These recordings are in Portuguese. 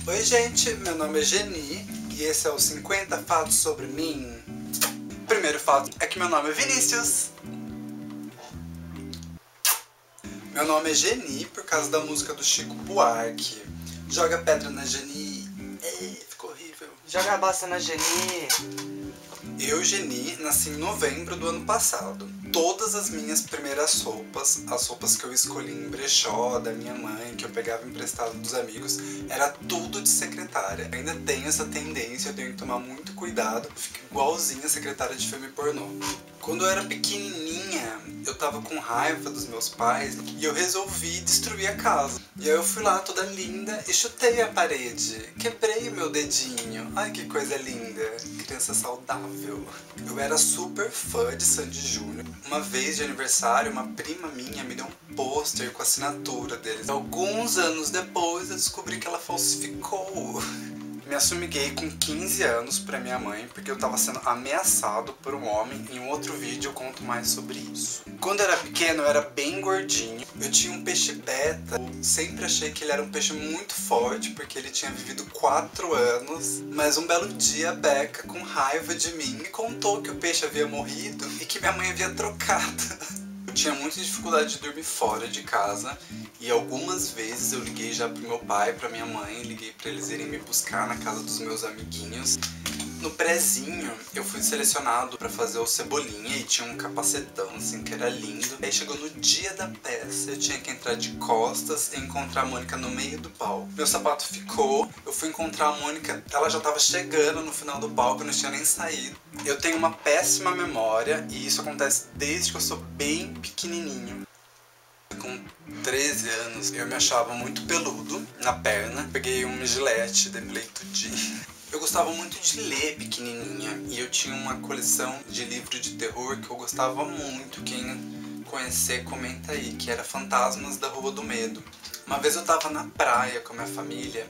Oi gente, meu nome é Geni e esse é o 50 fatos sobre mim. O primeiro fato é que meu nome é Vinícius. Meu nome é Geni por causa da música do Chico Buarque. Joga pedra na Geni. Ei, ficou horrível. Joga a bosta na Geni. Eu, Geni, nasci em novembro do ano passado. Todas as minhas primeiras roupas, as roupas que eu escolhi em brechó da minha mãe, que eu pegava emprestado dos amigos, era tudo de secretária. Ainda tenho essa tendência, eu tenho que tomar muito cuidado, fico igualzinha a secretária de filme pornô. Quando eu era pequenininha, eu tava com raiva dos meus pais e eu resolvi destruir a casa. E aí eu fui lá toda linda e chutei a parede. Quebrei o meu dedinho. Ai, que coisa linda. Criança saudável. Eu era super fã de Sandy Júnior. Uma vez de aniversário, uma prima minha me deu um pôster com a assinatura deles. Alguns anos depois eu descobri que ela falsificou. Me assumi gay com 15 anos pra minha mãe, porque eu tava sendo ameaçado por um homem. Em um outro vídeo eu conto mais sobre isso. Quando eu era pequeno eu era bem gordinho. Eu tinha um peixe beta. Eu sempre achei que ele era um peixe muito forte, porque ele tinha vivido 4 anos. Mas um belo dia a Beca, com raiva de mim, me contou que o peixe havia morrido e que minha mãe havia trocado. Eu tinha muita dificuldade de dormir fora de casa e algumas vezes eu liguei já pro meu pai, pra minha mãe, liguei pra eles irem me buscar na casa dos meus amiguinhos. No prézinho eu fui selecionado pra fazer o Cebolinha e tinha um capacetão assim que era lindo. Aí chegou no dia da peça, eu tinha que entrar de costas e encontrar a Mônica no meio do palco. Meu sapato ficou, eu fui encontrar a Mônica, ela já tava chegando no final do palco, eu não tinha nem saído. Eu tenho uma péssima memória e isso acontece desde que eu sou bem pequenininho. Com 13 anos eu me achava muito peludo na perna, peguei um gilete, depilei tudinho. Eu gostava muito de ler pequenininha e eu tinha uma coleção de livros de terror que eu gostava muito. Quem conhecer, comenta aí, que era Fantasmas da Rua do Medo. Uma vez eu tava na praia com a minha família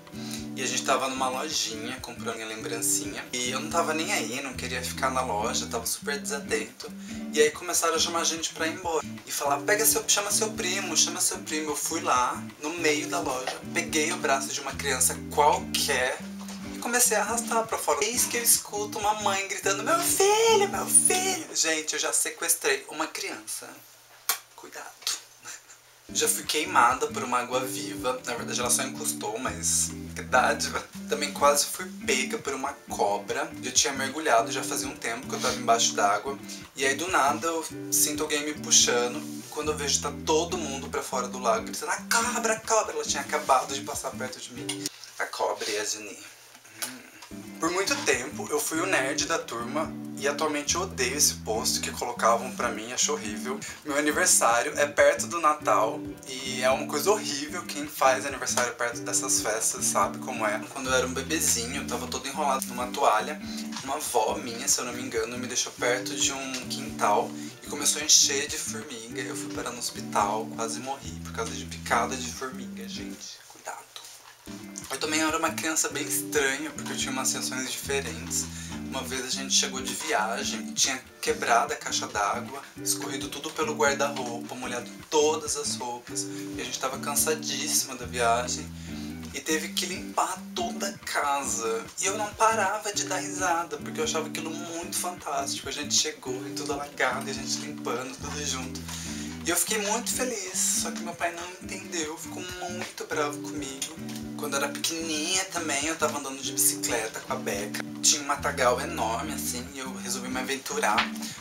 e a gente tava numa lojinha comprando minha lembrancinha e eu não tava nem aí, não queria ficar na loja, tava super desatento. E aí começaram a chamar a gente pra ir embora e falar, chama seu primo, chama seu primo. Eu fui lá, no meio da loja, peguei o braço de uma criança qualquer e comecei a arrastar pra fora. Eis que eu escuto uma mãe gritando, meu filho, meu filho. Gente, eu já sequestrei uma criança. Cuidado. Já fui queimada por uma água-viva. Na verdade ela só encostou, mas que dádiva. Também quase fui pega por uma cobra. Eu tinha mergulhado já fazia um tempo que eu tava embaixo d'água. E aí do nada eu sinto alguém me puxando. Quando eu vejo tá todo mundo pra fora do lago gritando, a cobra, a cobra. Ela tinha acabado de passar perto de mim. A cobra e a Geni. Por muito tempo eu fui o nerd da turma e atualmente eu odeio esse posto que colocavam pra mim, acho horrível. Meu aniversário é perto do Natal e é uma coisa horrível quem faz aniversário perto dessas festas, sabe como é. Quando eu era um bebezinho, eu tava todo enrolado numa toalha. Uma avó minha, se eu não me engano, me deixou perto de um quintal e começou a encher de formiga. Eu fui parar no hospital, quase morri por causa de picada de formiga, gente. Cuidado. Eu também era uma criança bem estranha, porque eu tinha umas sensações diferentes. Uma vez a gente chegou de viagem, tinha quebrado a caixa d'água, escorrido tudo pelo guarda-roupa, molhado todas as roupas. E a gente tava cansadíssima da viagem e teve que limpar toda a casa. E eu não parava de dar risada, porque eu achava aquilo muito fantástico. A gente chegou e tudo alagado, e a gente limpando tudo junto. E eu fiquei muito feliz, só que meu pai não entendeu, ficou muito bravo comigo. Quando eu era pequenininha também, eu tava andando de bicicleta com a Beca. Tinha um matagal enorme assim, e eu resolvi me aventurar.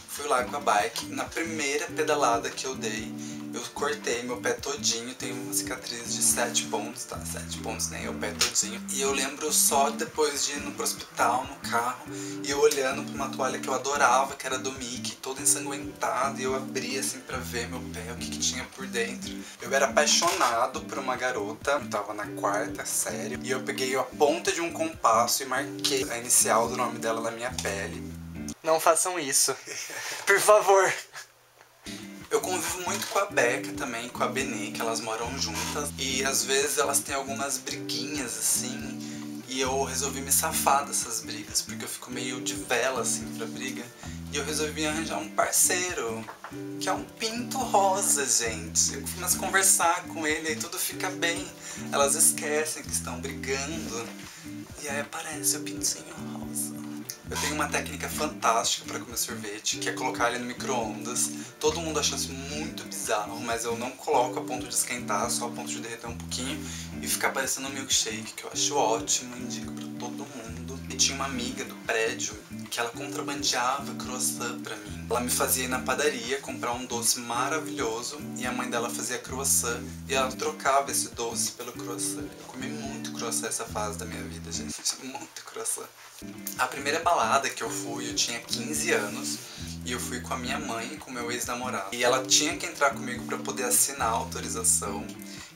Fui lá com a bike, na primeira pedalada que eu dei, eu cortei meu pé todinho, tenho uma cicatriz de 7 pontos, tá? 7 pontos, nem o pé todinho. E eu lembro só depois de ir pro hospital, no carro, e eu olhando pra uma toalha que eu adorava, que era do Mickey, toda ensanguentada, e eu abri assim pra ver meu pé, o que tinha por dentro. Eu era apaixonado por uma garota, eu tava na 4ª série, e eu peguei a ponta de um compasso e marquei a inicial do nome dela na minha pele. Não façam isso. Por favor. Eu convivo muito com a Beca também, com a Benê, que elas moram juntas. E às vezes elas têm algumas briguinhas assim. E eu resolvi me safar dessas brigas, porque eu fico meio de vela, assim, pra briga. E eu resolvi arranjar um parceiro, que é um pinto rosa, gente. Eu começo a conversar com ele e tudo fica bem. Elas esquecem que estão brigando. E aí aparece o pintinho rosa. Eu tenho uma técnica fantástica para comer sorvete, que é colocar ele no micro-ondas. Todo mundo acha isso muito bizarro, mas eu não coloco a ponto de esquentar, só a ponto de derreter um pouquinho e ficar parecendo um milkshake, que eu acho ótimo, indico para todo mundo. E tinha uma amiga do prédio que ela contrabandeava croissant pra mim. Ela me fazia ir na padaria comprar um doce maravilhoso e a mãe dela fazia croissant e ela trocava esse doce pelo croissant. Eu comi muito croissant essa fase da minha vida, gente. Muito croissant. A primeira balada que eu fui, eu tinha 15 anos e eu fui com a minha mãe e com meu ex-namorado. E ela tinha que entrar comigo pra poder assinar a autorização.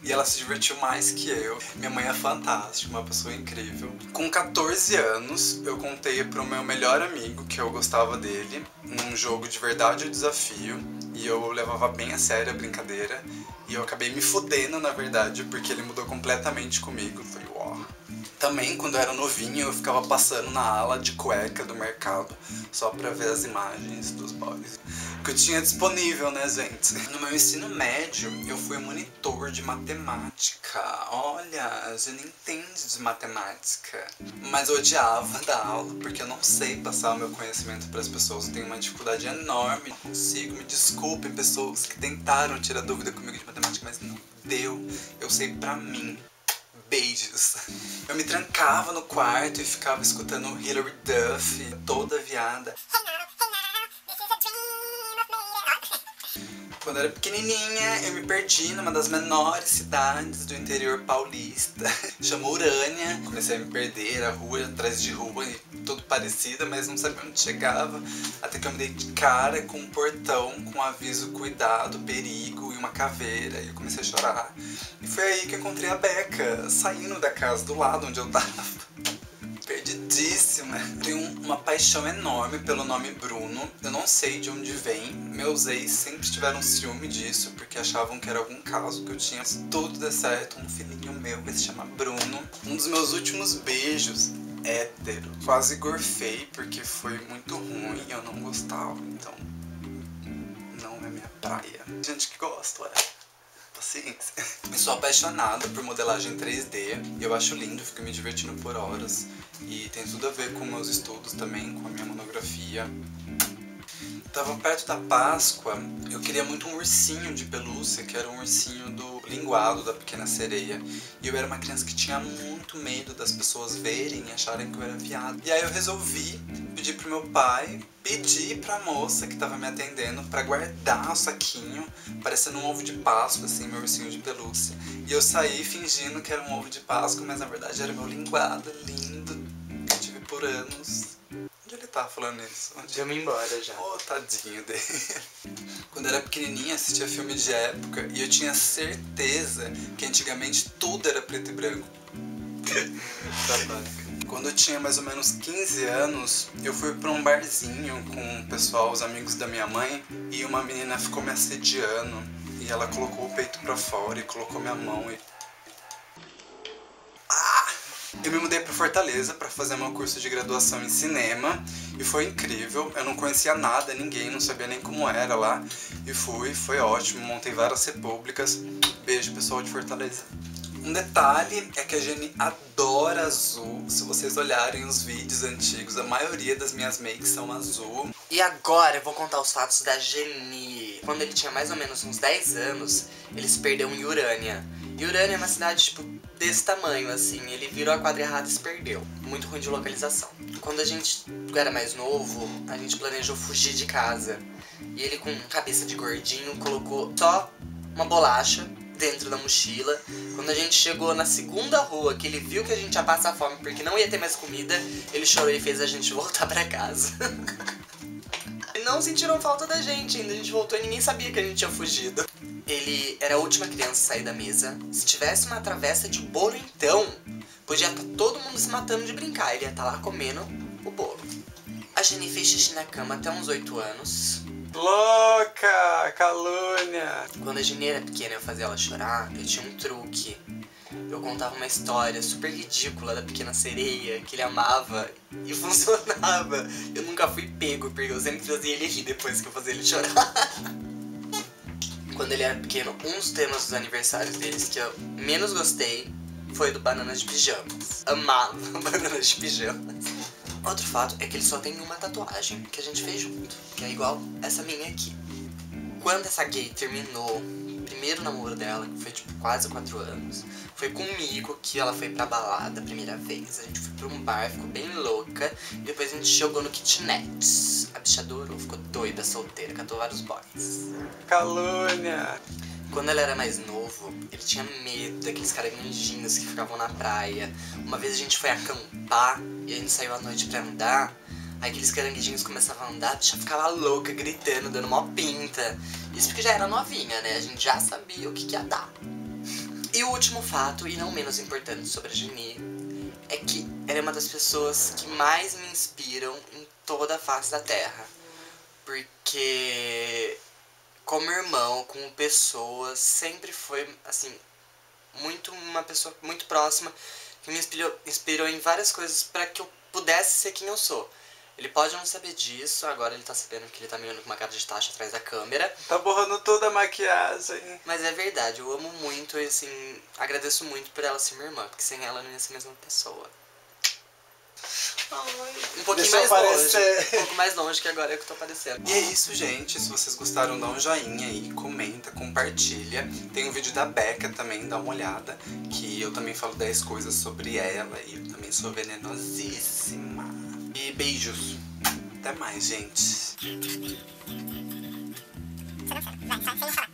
E ela se divertiu mais que eu. Minha mãe é fantástica, uma pessoa incrível. Com 14 anos, eu contei pro meu melhor amigo que eu gostava dele, num jogo de verdade ou desafio. E eu levava bem a sério a brincadeira. E eu acabei me fudendo, na verdade, porque ele mudou completamente comigo. Foi uau. Também, quando eu era novinho, eu ficava passando na ala de cueca do mercado, só pra ver as imagens dos boys que eu tinha disponível, né, gente? No meu ensino médio, eu fui monitor de matemática. Olha, a gente entende de matemática. Mas eu odiava dar aula, porque eu não sei passar o meu conhecimento pras pessoas. Eu tenho uma dificuldade enorme, não consigo. Me desculpem, pessoas que tentaram tirar dúvida comigo de matemática, mas não deu. Eu sei pra mim. Beijos. Eu me trancava no quarto e ficava escutando Hilary Duff, toda viada. Quando eu era pequenininha, eu me perdi numa das menores cidades do interior paulista. Chama Urânia. Comecei a me perder, era rua atrás de rua, e tudo parecido, mas não sabia onde chegava. Até que eu me dei de cara com um portão com aviso cuidado, perigo e uma caveira. E eu comecei a chorar. E foi aí que eu encontrei a Beca, saindo da casa do lado onde eu tava. Perdidíssima. Tenho uma paixão enorme pelo nome Bruno. Eu não sei de onde vem. Meus ex sempre tiveram ciúme disso, porque achavam que era algum caso que eu tinha. Se tudo der certo, um filhinho meu vai se chamar Bruno. Um dos meus últimos beijos, hétero. Quase gorfei, porque foi muito ruim, eu não gostava. Então, não é minha praia. Gente que gosta, paciência. Eu sou apaixonada por modelagem 3D. Eu acho lindo, fico me divertindo por horas. E tem tudo a ver com meus estudos também, com a minha monografia. Tava perto da Páscoa, eu queria muito um ursinho de pelúcia, que era um ursinho do Linguado, da Pequena Sereia. E eu era uma criança que tinha muito medo das pessoas verem e acharem que eu era viado. E aí eu resolvi pedir pro meu pai, pedir pra moça que tava me atendendo pra guardar o saquinho, parecendo um ovo de Páscoa, assim, meu ursinho de pelúcia. E eu saí fingindo que era um ovo de Páscoa, mas na verdade era meu linguado lindo, que eu tive por anos. Onde ele tá falando isso? Onde? Eu me embora já. Oh, tadinho dele. Quando eu era pequenininha, assistia filme de época e eu tinha certeza que antigamente tudo era preto e branco. Quando eu tinha mais ou menos 15 anos, eu fui pra um barzinho com o pessoal, os amigos da minha mãe, e uma menina ficou me assediando. E ela colocou o peito pra fora e colocou minha mão e... Eu me mudei pra Fortaleza pra fazer meu curso de graduação em cinema e foi incrível. Eu não conhecia nada, ninguém, não sabia nem como era lá. E foi ótimo, montei várias repúblicas. Beijo, pessoal de Fortaleza. Um detalhe é que a Jenny adora azul. Se vocês olharem os vídeos antigos, a maioria das minhas makes são azul. E agora eu vou contar os fatos da Geni. Quando ele tinha mais ou menos uns 10 anos, ele se perdeu em Urânia. E Urânia é uma cidade, tipo, desse tamanho, assim. Ele virou a quadra errada e se perdeu. Muito ruim de localização. Quando a gente era mais novo, a gente planejou fugir de casa. E ele, com cabeça de gordinho, colocou só uma bolacha dentro da mochila. Quando a gente chegou na segunda rua, que ele viu que a gente ia passar fome porque não ia ter mais comida, ele chorou e fez a gente voltar pra casa. E não sentiram falta da gente ainda. A gente voltou e ninguém sabia que a gente tinha fugido. Ele era a última criança a sair da mesa. Se tivesse uma travessa de bolo, então, podia estar todo mundo se matando de brincar. Ele ia estar lá comendo o bolo. A Geni fez xixi na cama até uns 8 anos. Louca! Calúnia! Quando a Geni era pequena e eu fazia ela chorar, eu tinha um truque. eu contava uma história super ridícula da Pequena Sereia, que ele amava, e funcionava. Eu nunca fui pego, porque eu sempre fazia ele rir depois que eu fazia ele chorar. Quando ele era pequeno, um dos temas dos aniversários deles que eu menos gostei foi do Bananas de Pijamas. Amava Bananas de Pijamas. Outro fato é que ele só tem uma tatuagem que a gente fez junto, que é igual essa minha aqui. Quando essa gay terminou o primeiro namoro dela, que foi tipo quase 4 anos, foi comigo que ela foi pra balada a primeira vez. A gente foi pra um bar, ficou bem louca, e depois a gente jogou no kitnet. A bicha adorou, ficou doida, solteira, catou vários boys. Calúnia! Quando ele era mais novo, ele tinha medo daqueles caranguejinhos que ficavam na praia. Uma vez a gente foi acampar e a gente saiu à noite pra andar. Aí aqueles caranguejinhos começavam a andar, a bicha ficava louca, gritando, dando mó pinta. Isso porque já era novinha, né? A gente já sabia o que ia dar. E o último fato, e não menos importante sobre a Geni, é que ela é uma das pessoas que mais me inspiram em toda a face da Terra. Porque como irmão, como pessoa, sempre foi, assim, uma pessoa muito próxima, que me inspirou em várias coisas pra que eu pudesse ser quem eu sou. Ele pode não saber disso, agora ele tá sabendo que ele tá me olhando com uma cara de taxa atrás da câmera. Tá borrando toda a maquiagem. Mas é verdade, eu amo muito e, assim, agradeço muito por ela ser minha irmã, porque sem ela eu não ia ser a mesma pessoa. Um pouquinho mais longe, um pouco mais longe que agora é que eu tô aparecendo. E é isso, gente. Se vocês gostaram, dá um joinha aí, comenta, compartilha. Tem um vídeo da Becca também, dá uma olhada, que eu também falo 10 coisas sobre ela e eu também sou venenosíssima. E beijos. Até mais, gente. Vai, sai, sem falar.